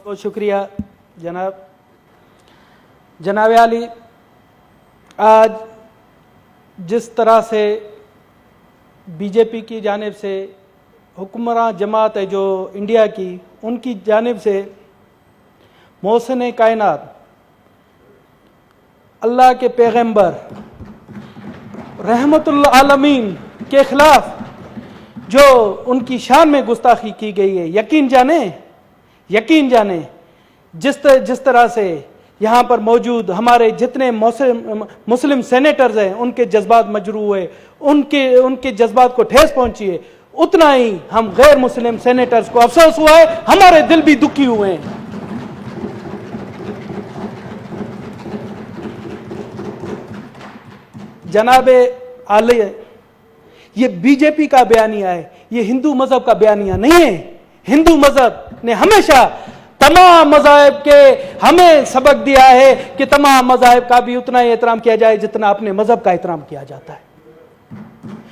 बहुत शुक्रिया जनाब आली। आज जिस तरह से बीजेपी की जानिब से हुक्मरान जमात है जो इंडिया की, उनकी जानिब से मोहसिन कायनात अल्लाह के पैगंबर रहमतुल आलमीन के खिलाफ जो उनकी शान में गुस्ताखी की गई है, यकीन जाने जिस तरह से यहाँ पर मौजूद हमारे जितने मुस्लिम सेनेटर्स हैं उनके जज्बात मजरू हुए, उनके जज्बात को ठेस पहुंची है, उतना ही हम गैर मुस्लिम सेनेटर्स को अफसोस हुआ है, हमारे दिल भी दुखी हुए हैं। जनाबे आले, ये बीजेपी का बयानिया है, ये हिंदू मजहब का बयानिया नहीं है। हिंदू मजहब ने हमेशा तमाम मज़ाहिब के हमें सबक दिया है कि तमाम मज़ाहिब का भी उतना ही एहतराम किया जाए जितना अपने मजहब का एहतराम किया जाता है।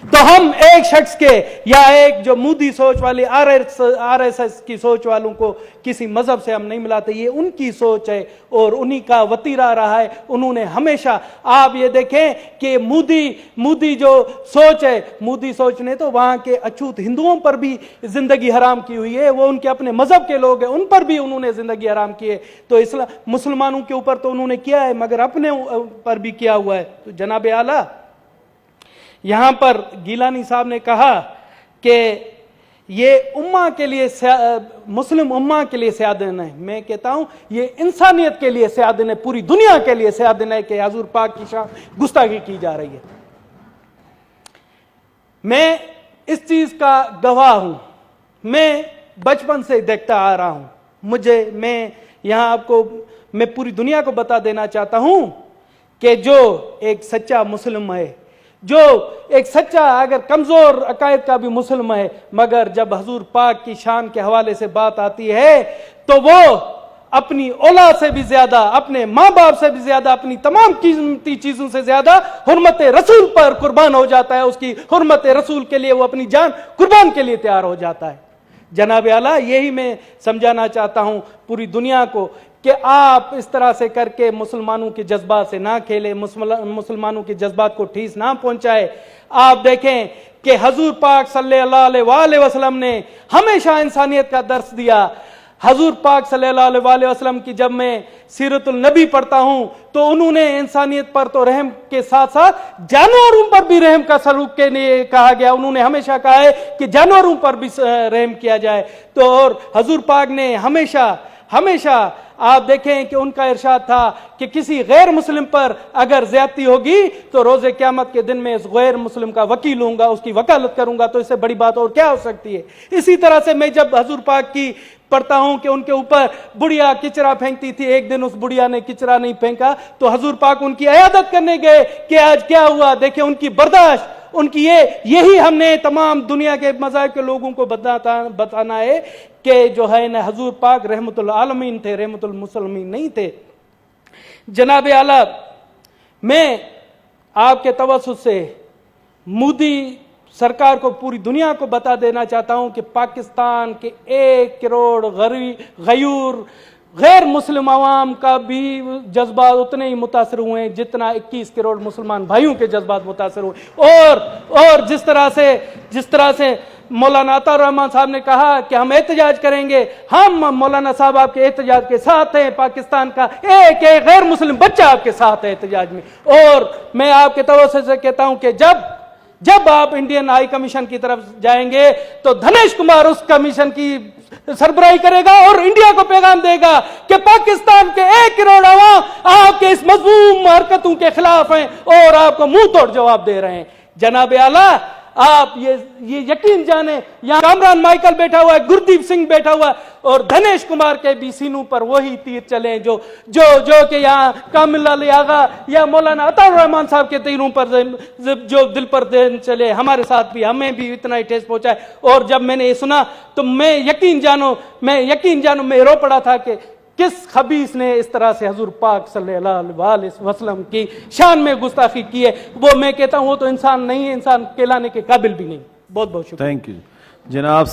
तो हम एक शख्स के या एक जो मोदी सोच वाली आरएसएस की सोच वालों को किसी मजहब से हम नहीं मिलाते, ये उनकी सोच है और उन्हीं का वतीरा रहा है। उन्होंने हमेशा, आप ये देखें कि मोदी जो सोच है, मोदी सोच ने तो वहां के अछूत हिंदुओं पर भी जिंदगी हराम की हुई है, वो उनके अपने मजहब के लोग हैं, उन पर भी उन्होंने जिंदगी हराम की है। तो मुसलमानों के ऊपर तो उन्होंने किया है, मगर अपने पर भी किया हुआ है। तो जनाब आला, यहां पर गिलानी साहब ने कहा कि ये उम्मा के लिए, मुस्लिम उम्मा के लिए स्यादन है। मैं कहता हूं ये इंसानियत के लिए स्यादन है, पूरी दुनिया के लिए स्यादन है कि हुजूर पाक की शान गुस्ताखी की जा रही है। मैं इस चीज का गवाह हूं, मैं बचपन से देखता आ रहा हूं। मैं पूरी दुनिया को बता देना चाहता हूं कि जो एक सच्चा मुस्लिम है, जो एक सच्चा अगर कमजोर अकायद का भी मुस्लिम है, मगर जब हुजूर पाक की शान के हवाले से बात आती है तो वो अपनी औलाद से भी ज्यादा, अपने माँ बाप से भी ज्यादा, अपनी तमाम कीमती चीजों से ज्यादा हुर्मत रसूल पर कुर्बान हो जाता है। उसकी हुर्मत रसूल के लिए वो अपनी जान कुर्बान के लिए तैयार हो जाता है। जनाब आला, यही मैं समझाना चाहता हूं पूरी दुनिया को कि आप इस तरह से करके मुसलमानों के जज्बात से ना खेलें, मुसलमानों के जज्बात को ठेस ना पहुंचाए। आप देखें कि हुजूर पाक सल्लल्लाहु अलैहि वसल्लम ने हमेशा इंसानियत का दर्स दिया। हुजूर पाक सल्लल्लाहु अलैहि वसल्लम की जब मैं सीरतुल नबी पढ़ता हूं तो उन्होंने इंसानियत पर तो रहम के साथ साथ जानवरों पर भी रहम का सलूक के लिए कहा गया। उन्होंने हमेशा कहा है कि जानवरों पर भी रहम किया जाए। तो और हुजूर पाक ने हमेशा आप देखें कि उनका इरशाद था कि किसी गैर मुस्लिम पर अगर ज्यादती होगी तो रोजे क़यामत के दिन में इस गैर मुस्लिम का वकील होऊंगा, उसकी वकालत करूंगा। तो इससे बड़ी बात और क्या हो सकती है। इसी तरह से मैं जब हुजूर पाक की पढ़ता हूं कि उनके ऊपर बुढ़िया किचरा फेंकती थी, एक दिन उस बुढ़िया ने किचरा नहीं फेंका तो हुजूर पाक उनकी इयादत करने गए कि आज क्या हुआ। देखिए उनकी बर्दाश्त, उनकी यही हमने तमाम दुनिया के मज़ाहिब के लोगों को बताना है कि जो है ना, हुजूर पाक रहमतुल आलमीन थे, रहमतुल मुसलमीन नहीं थे। जनाब आला, मैं आपके तवज्जुह से मोदी सरकार को, पूरी दुनिया को बता देना चाहता हूं कि पाकिस्तान के 1 करोड़ गैर मुस्लिम आवाम का भी जज्बात उतने ही मुतासर हुए हैं जितना 21 करोड़ मुसलमान भाइयों के जज्बात मुतासर हुए। और जिस तरह से मौलाना अता रहमान साहब ने कहा कि हम एहतजाज करेंगे, हम मौलाना साहब आपके एहतजाज के साथ हैं। पाकिस्तान का एक गैर मुस्लिम बच्चा आपके साथ है एहतजाज में। और मैं आपके तवज्जुह से कहता हूं कि जब आप इंडियन हाई कमीशन की तरफ जाएंगे तो धनेश कुमार उस कमीशन की सरबराही करेगा और इंडिया को पैगाम देगा कि पाकिस्तान के 1 करोड़ अवाम आपके इस मजलूम हरकतों के खिलाफ हैं और आपको मुंह तोड़ जवाब दे रहे हैं। जनाब आला, आप ये यकीन जाने, यहां कामरान माइकल बैठा हुआ है, गुरदीप सिंह बैठा हुआ है और धनेश कुमार के भी सीनों पर वही तीर चले जो कि यहाँ कामिल अली आगा या मौलाना अता रहमान साहब के तीरों पर जो दिल पर चले। हमारे साथ भी, हमें भी इतना ही ठेस पहुंचा है। और जब मैंने ये सुना तो मैं यकीन जानो मैं रो पड़ा था कि किस खबीस ने इस तरह से हुजूर पाक सल्लल्लाहु अलैहि वसल्लम की शान में गुस्ताखी की है। वो मैं कहता हूं वो तो इंसान नहीं है, इंसान कहलाने के काबिल भी नहीं। बहुत बहुत शुक्रिया। थैंक यू जनाब।